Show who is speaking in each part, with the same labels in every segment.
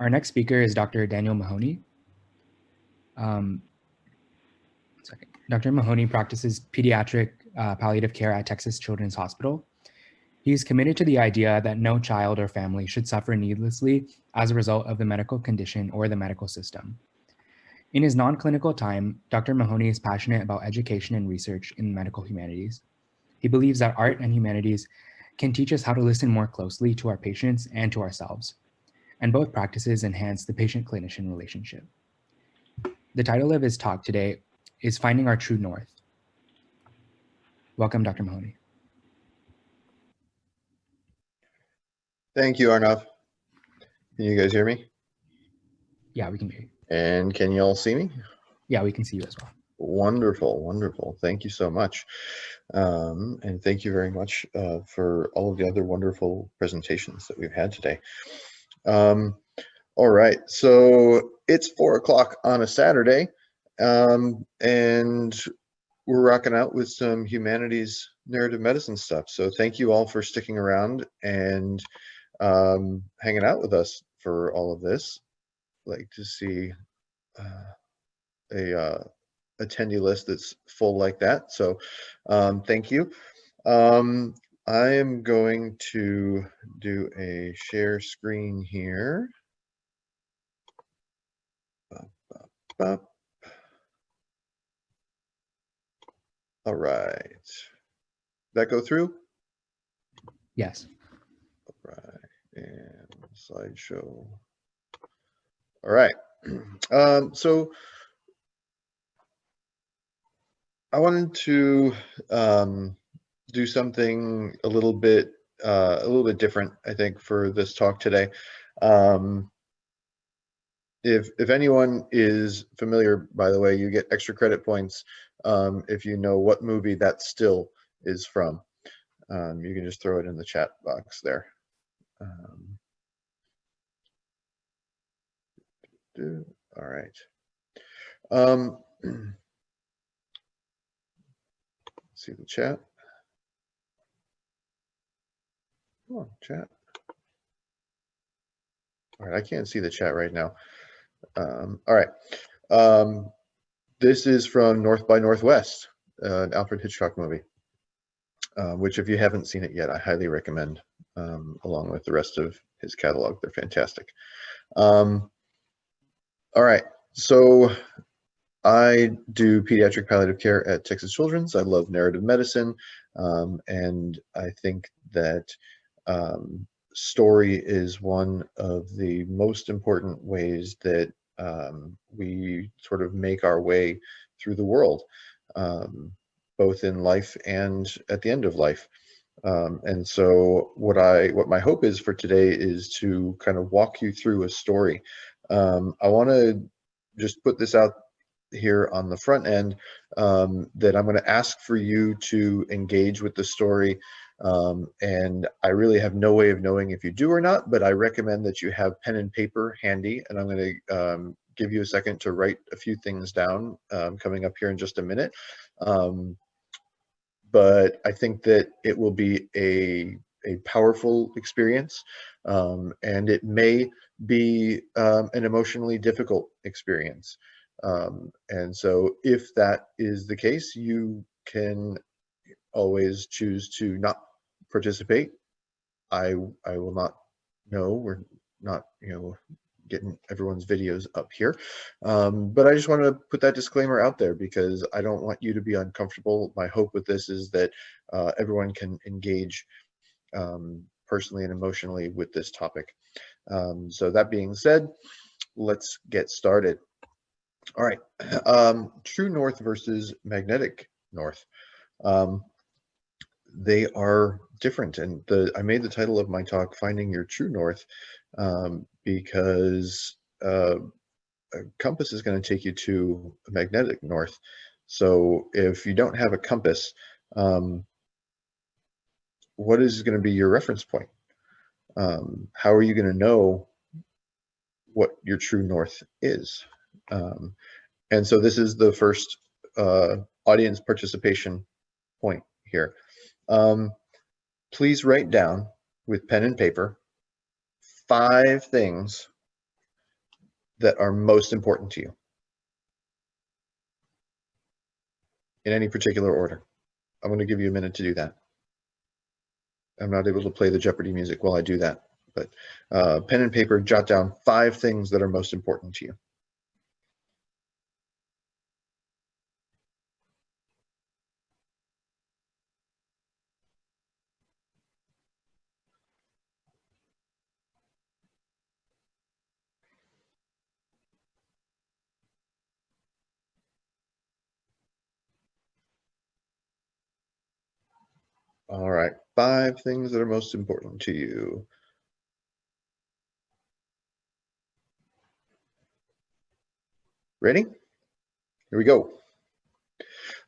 Speaker 1: Our next speaker is Dr. Daniel Mahoney. Um, Dr. Mahoney practices pediatric palliative care at Texas Children's Hospital. He is committed to the idea that no child or family should suffer needlessly as a result of the medical condition or the medical system. In his non-clinical time, Dr. Mahoney is passionate about education and research in medical humanities. He believes that art and humanities can teach us how to listen more closely to our patients and to ourselves, and both practices enhance the patient-clinician relationship. The title of his talk today is Finding Our True North. Welcome, Dr. Mahoney.
Speaker 2: Thank you, Arnav. Can you guys hear me?
Speaker 1: Yeah, we can hear you.
Speaker 2: And can you all see me?
Speaker 1: Yeah, we can see you as well.
Speaker 2: Wonderful, wonderful. Thank you so much. And thank you very much for all of the other wonderful presentations that we've had today. All right, so it's 4 o'clock on a Saturday, and we're rocking out with some humanities narrative medicine stuff. So thank you all for sticking around and hanging out with us for all of this. I'd like to see a attendee list that's full like that. So thank you. I am going to do a share screen here. All right. That go through?
Speaker 1: Yes.
Speaker 2: All right. And slideshow. All right. So I wanted to do something a little bit different, I think, for this talk today. If anyone is familiar, by the way, you get extra credit points if you know what movie that still is from. You can just throw it in the chat box there. All right. See the chat. Come on, chat. All right, I can't see the chat right now. All right. This is from North by Northwest, an Alfred Hitchcock movie, which if you haven't seen it yet, I highly recommend, along with the rest of his catalog. They're fantastic. All right, so I do pediatric palliative care at Texas Children's. I love narrative medicine, and I think that story is one of the most important ways that we sort of make our way through the world, both in life and at the end of life. And so what my hope is for today is to kind of walk you through a story. I want to just put this out here on the front end, that I'm going to ask for you to engage with the story. And I really have no way of knowing if you do or not, but I recommend that you have pen and paper handy. And I'm going to give you a second to write a few things down coming up here in just a minute. But I think that it will be a powerful experience, and it may be an emotionally difficult experience. And so if that is the case, you can always choose to not participate. I will not know. We're not, getting everyone's videos up here. But I just want to put that disclaimer out there because I don't want you to be uncomfortable. My hope with this is that everyone can engage personally and emotionally with this topic. So that being said, let's get started. All right, true north versus magnetic north. They are different, and I made the title of my talk "Finding Your True North" because a compass is going to take you to a magnetic north. So if you don't have a compass, what is going to be your reference point? How are you going to know what your true north is? And so this is the first audience participation point here. Please write down with pen and paper 5 things that are most important to you? In any particular order. I'm going to give you a minute to do that. I'm not able to play the Jeopardy music while I do that, but pen and paper, jot down 5 things that are most important to you. All right, 5 things that are most important to you. Ready? Here we go.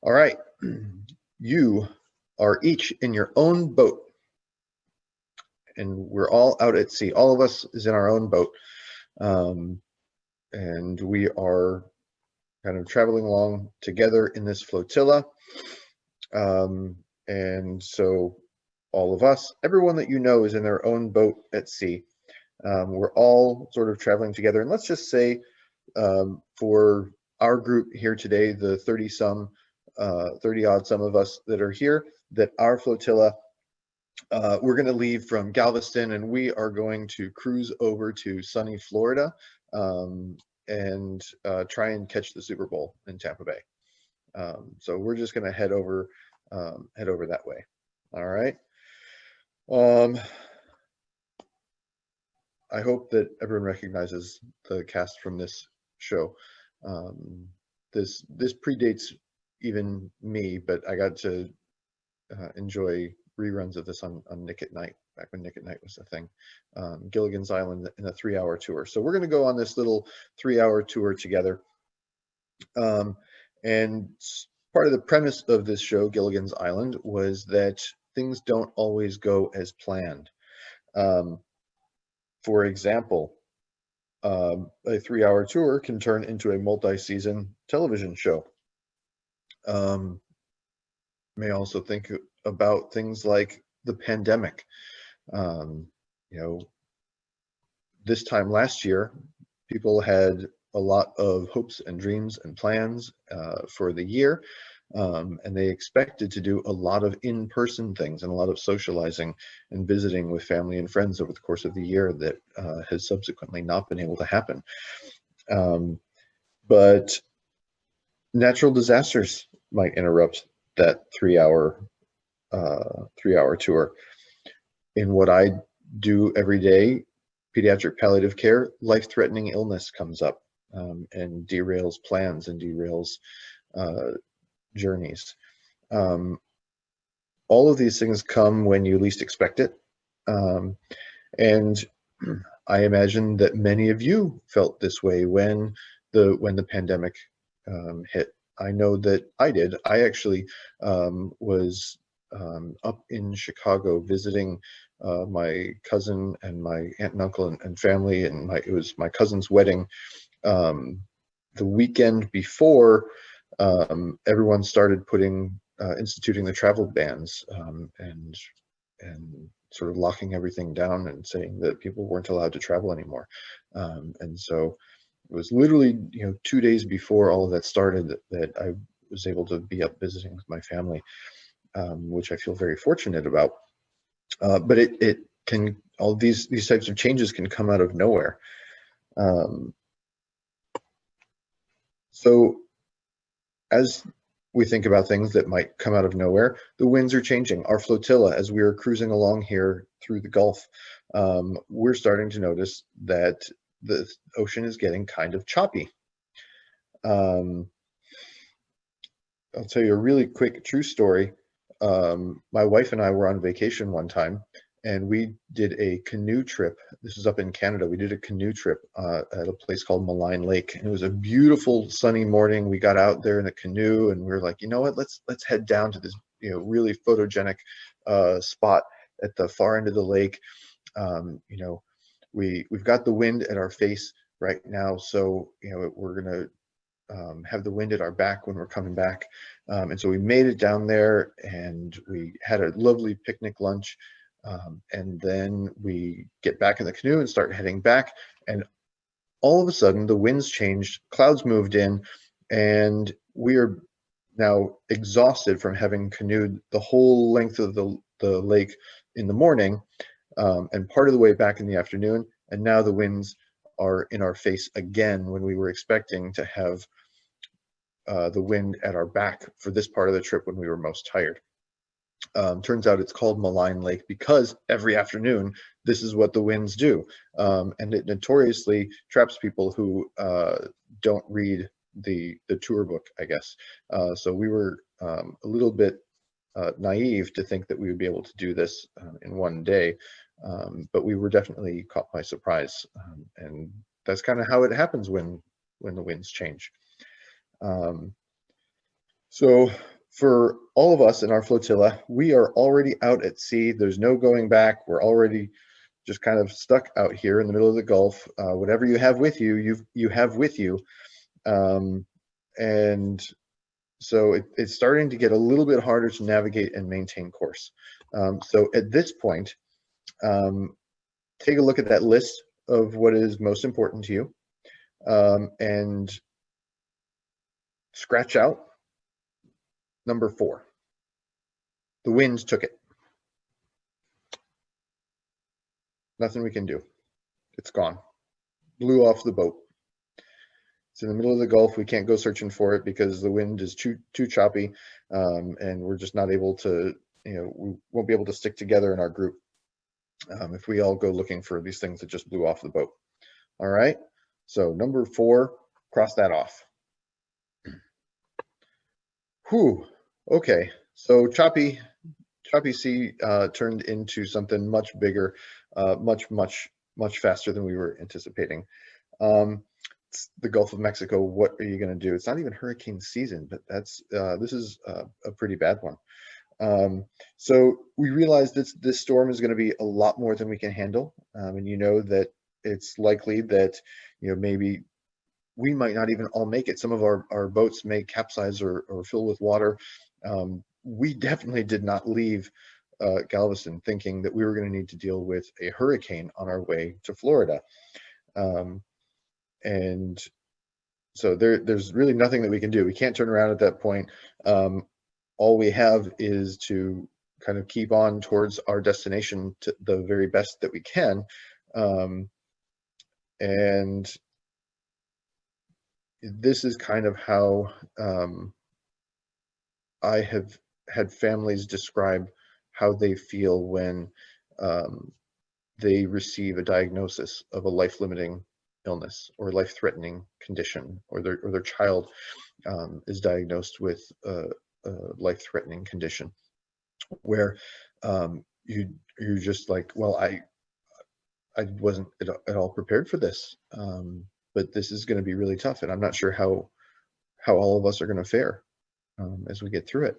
Speaker 2: All right, you are each in your own boat, and we're all out at sea. All of us is in our own boat, and we are kind of traveling along together in this flotilla. And so all of us, everyone that you know is in their own boat at sea. We're all sort of traveling together. And let's just say for our group here today, the 30 odd some of us that are here, that our flotilla, we're going to leave from Galveston and we are going to cruise over to sunny Florida and try and catch the Super Bowl in Tampa Bay. So we're just going to head over that way. All right. I hope that everyone recognizes the cast from this show. This predates even me, but I got to enjoy reruns of this on Nick at Night, back when Nick at Night was a thing. Gilligan's Island in a 3-hour tour. So we're going to go on this little 3-hour tour together. And part of the premise of this show, Gilligan's Island, was that things don't always go as planned. For example, a 3-hour tour can turn into a multi-season television show. May also think about things like the pandemic. This time last year, people had a lot of hopes and dreams and plans for the year, and they expected to do a lot of in-person things and a lot of socializing and visiting with family and friends over the course of the year that has subsequently not been able to happen. But natural disasters might interrupt that 3-hour tour. In what I do every day, pediatric palliative care, life-threatening illness comes up and derails plans and derails journeys. All of these things come when you least expect it. And I imagine that many of you felt this way when the pandemic hit. I know that I did. I actually was up in Chicago visiting my cousin and my aunt and uncle and family, and it was my cousin's wedding the weekend before everyone started instituting the travel bans and sort of locking everything down and saying that people weren't allowed to travel anymore. And so it was literally 2 days before all of that started that I was able to be up visiting with my family, which I feel very fortunate about. But it can, all these types of changes can come out of nowhere. So as we think about things that might come out of nowhere, the winds are changing. Our flotilla, as we are cruising along here through the Gulf, we're starting to notice that the ocean is getting kind of choppy. I'll tell you a really quick true story. My wife and I were on vacation one time, and we did a canoe trip. This is up in Canada. We did a canoe trip at a place called Malign Lake. And it was a beautiful sunny morning. We got out there in a canoe, and we were like, you know what? Let's head down to this really photogenic spot at the far end of the lake. We've got the wind at our face right now, so we're gonna have the wind at our back when we're coming back. And so we made it down there, and we had a lovely picnic lunch. And then we get back in the canoe and start heading back. And all of a sudden the winds changed, clouds moved in, and we are now exhausted from having canoed the whole length of the lake in the morning, and part of the way back in the afternoon, and now the winds are in our face again when we were expecting to have the wind at our back for this part of the trip when we were most tired. Turns out it's called Malign Lake because every afternoon this is what the winds do, and it notoriously traps people who don't read the tour book, I guess. So we were a little bit naive to think that we would be able to do this in one day, but we were definitely caught by surprise, and that's kind of how it happens when the winds change. So for all of us in our flotilla, we are already out at sea. There's no going back. We're already just kind of stuck out here in the middle of the Gulf. Whatever you have with you, you have with you. And so it's starting to get a little bit harder to navigate and maintain course. So at this point, take a look at that list of what is most important to you, and scratch out number 4. The winds took it. Nothing we can do. It's gone. Blew off the boat. It's in the middle of the Gulf. We can't go searching for it because the wind is too choppy, and we're just not able to, we won't be able to stick together in our group if we all go looking for these things that just blew off the boat. All right, so number 4, cross that off. Whew, okay, so choppy sea turned into something much bigger, much faster than we were anticipating. It's the Gulf of Mexico. What are you going to do? It's not even hurricane season, but this is a pretty bad one. So we realized this storm is going to be a lot more than we can handle, and that it's likely that maybe we might not even all make it. Some of our boats may capsize or fill with water. We definitely did not leave Galveston thinking that we were going to need to deal with a hurricane on our way to Florida. And so there's really nothing that we can do. We can't turn around at that point. All we have is to kind of keep on towards our destination to the very best that we can. And this is kind of how I have had families describe how they feel when they receive a diagnosis of a life-limiting illness or life-threatening condition, or their child is diagnosed with a life-threatening condition, where you're just like, well, I wasn't at all prepared for this, but this is going to be really tough, and I'm not sure how all of us are going to fare as we get through it.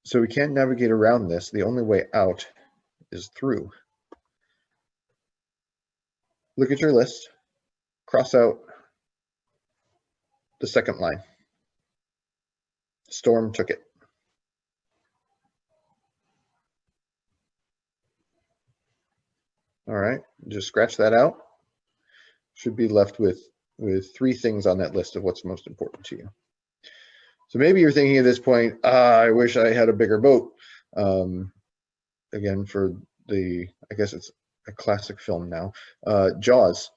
Speaker 2: So we can't navigate around this. The only way out is through. Look at your list, cross out the second line. Storm took it. All right, just scratch that out. Should be left with 3 things on that list of what's most important to you. So maybe you're thinking at this point, I wish I had a bigger boat. Again, for I guess it's a classic film now, Jaws.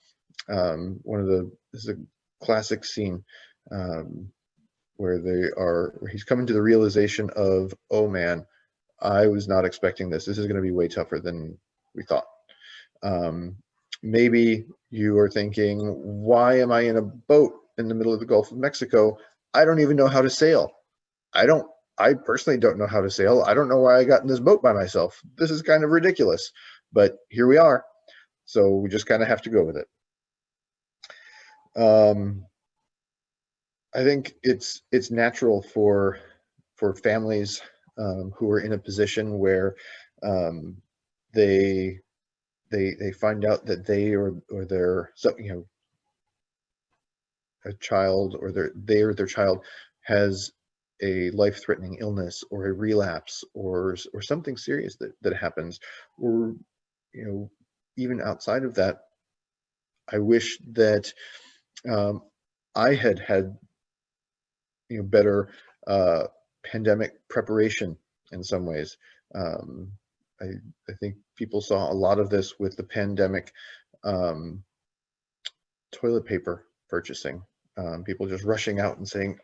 Speaker 2: This is a classic scene where he's coming to the realization of, oh man, I was not expecting this. This is going to be way tougher than we thought. Maybe you are thinking, why am I in a boat in the middle of the Gulf of Mexico? I don't even know how to sail. I personally don't know how to sail. I don't know why I got in this boat by myself. This is kind of ridiculous, but here we are. So we just kind of have to go with it. I think it's natural for families who are in a position where they find out that they or their a child or their child has a life-threatening illness or a relapse or something serious that happens, or even outside of that, I wish that I had had better pandemic preparation in some ways. I think people saw a lot of this with the pandemic toilet paper purchasing. People just rushing out and saying,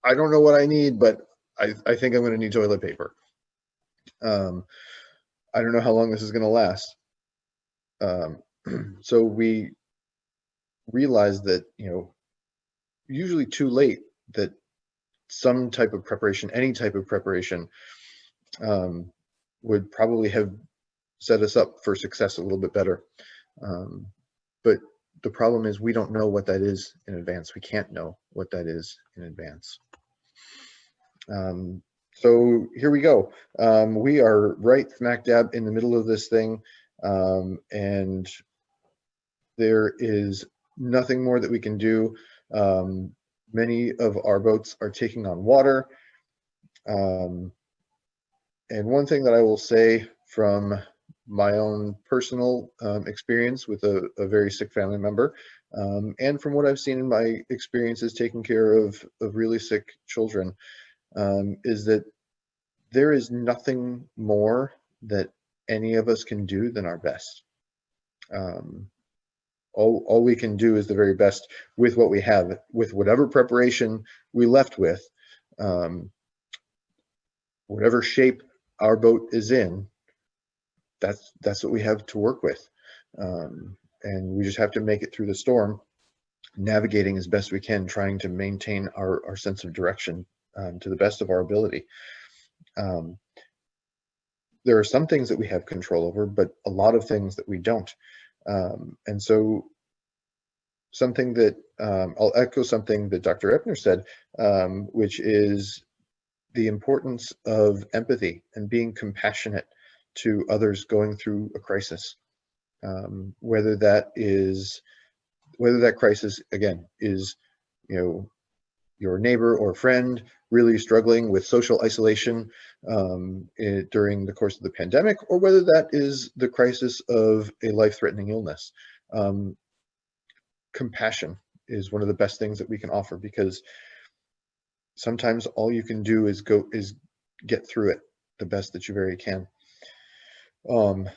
Speaker 2: I don't know what I need, but I think I'm going to need toilet paper. I don't know how long this is going to last. So we realized that, usually too late, that some type of preparation, any type of preparation, would probably have set us up for success a little bit better. But the problem is we don't know what that is in advance. We can't know what that is in advance. So here we go. We are right smack dab in the middle of this thing, and there is nothing more that we can do. Many of our boats are taking on water. And one thing that I will say from my own personal experience with a very sick family member, and from what I've seen in my experiences taking care of really sick children, is that there is nothing more that any of us can do than our best. All we can do is the very best with what we have, with whatever preparation we left with, whatever shape our boat is in. That's what we have to work with, and we just have to make it through the storm, navigating as best we can, trying to maintain our sense of direction to the best of our ability. There are some things that we have control over, but a lot of things that we don't. And so something that I'll echo something that Dr. Epner said, which is the importance of empathy and being compassionate to others going through a crisis. Whether that crisis, again, is your neighbor or friend really struggling with social isolation during the course of the pandemic, or whether that is the crisis of a life-threatening illness. Compassion is one of the best things that we can offer, because sometimes all you can do is get through it the best that you very can. And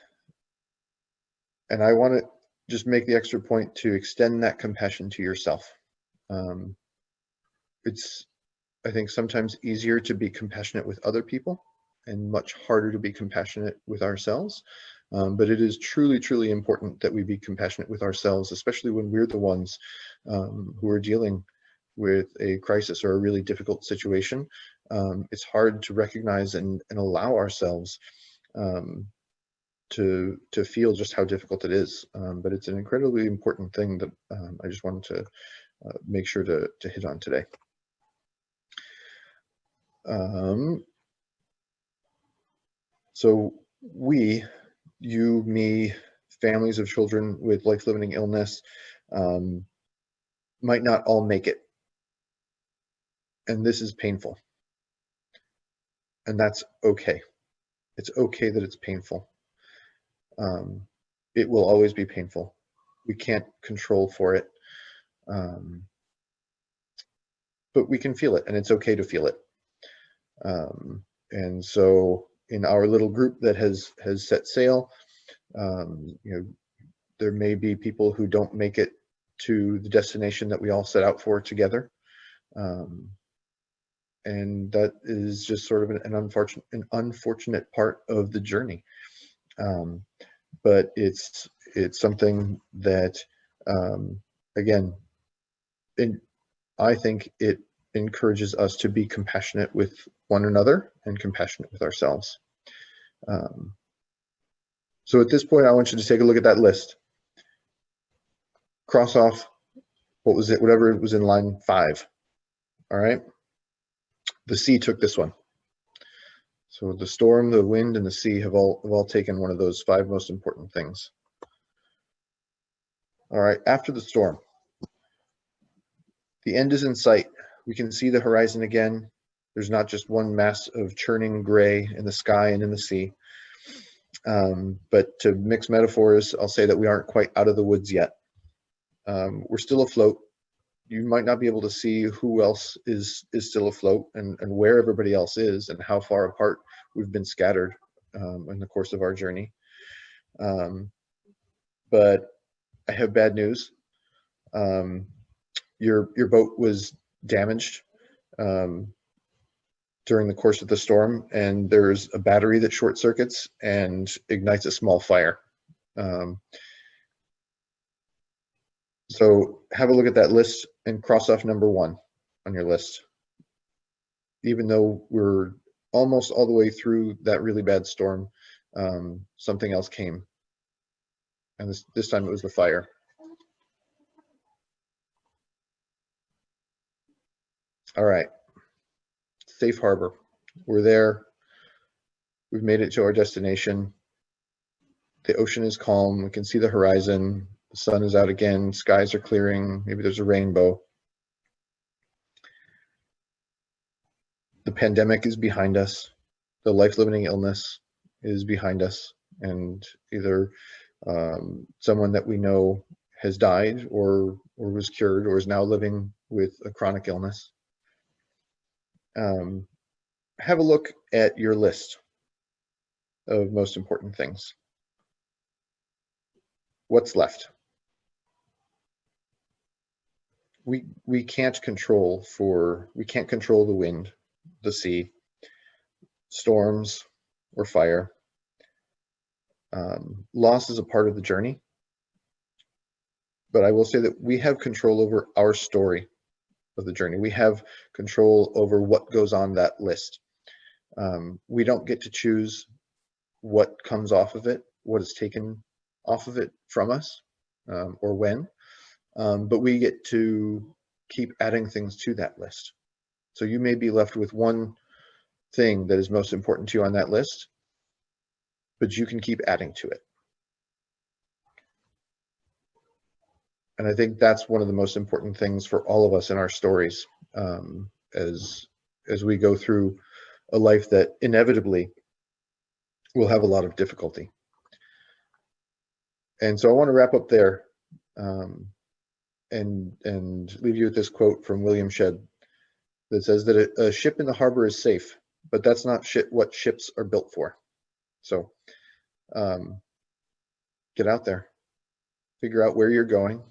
Speaker 2: I want to just make the extra point to extend that compassion to yourself. It's, I think, sometimes easier to be compassionate with other people and much harder to be compassionate with ourselves. But it is truly, truly important that we be compassionate with ourselves, especially when we're the ones who are dealing with a crisis or a really difficult situation. It's hard to recognize and allow ourselves to feel just how difficult it is. But it's an incredibly important thing that I just wanted to make sure to hit on today. So we, you, me, families of children with life-limiting illness might not all make it. And this is painful. And that's okay. It's okay that it's painful. It will always be painful. We can't control for it. But we can feel it, and it's okay to feel it. And so in our little group that has set sail, there may be people who don't make it to the destination that we all set out for together. And that is just sort of an unfortunate part of the journey. But it's something that, again, I think it encourages us to be compassionate with one another and compassionate with ourselves. So at this point, I want you to take a look at that list. Cross off whatever was in line 5. All right. The sea took this one. So the storm, the wind, and the sea have all taken one of those 5 most important things. All right. After the storm, the end is in sight. We can see the horizon again. There's not just one mass of churning gray in the sky and in the sea. But to mix metaphors, I'll say that we aren't quite out of the woods yet. We're still afloat. You might not be able to see who else is still afloat, and where everybody else is, and how far apart we've been scattered in the course of our journey. But I have bad news. Your boat was damaged during the course of the storm, and there's a battery that short circuits and ignites a small fire. So have a look at that list and cross off number 1 on your list. Even though we're almost all the way through that really bad storm, something else came. And this time it was the fire. All right, safe harbor. We're there. We've made it to our destination. The ocean is calm. We can see the horizon. The sun is out again. Skies are clearing. Maybe there's a rainbow. The pandemic is behind us. The life-limiting illness is behind us. And either someone that we know has died or was cured or is now living with a chronic illness. Have a look at your list of most important things. What's left? We can't control the wind, the sea, storms, or fire. Loss is a part of the journey, but I will say that we have control over our story of the journey. We have control over what goes on that list. We don't get to choose what comes off of it, what is taken off of it from us, or when, but we get to keep adding things to that list. So you may be left with one thing that is most important to you on that list, but you can keep adding to it. And I think that's one of the most important things for all of us in our stories, as we go through a life that inevitably will have a lot of difficulty. And so I want to wrap up there, and leave you with this quote from William Shedd that says that a ship in the harbor is safe, but that's not what ships are built for. So get out there, figure out where you're going,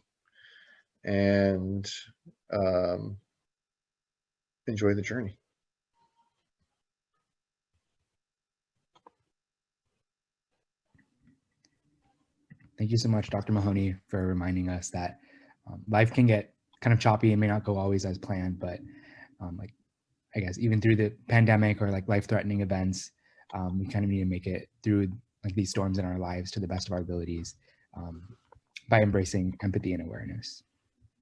Speaker 2: and enjoy the journey.
Speaker 1: Thank you so much, Dr. Mahoney, for reminding us that life can get kind of choppy and may not go always as planned, but like, I guess even through the pandemic or like life-threatening events, we kind of need to make it through like these storms in our lives to the best of our abilities, by embracing empathy and awareness.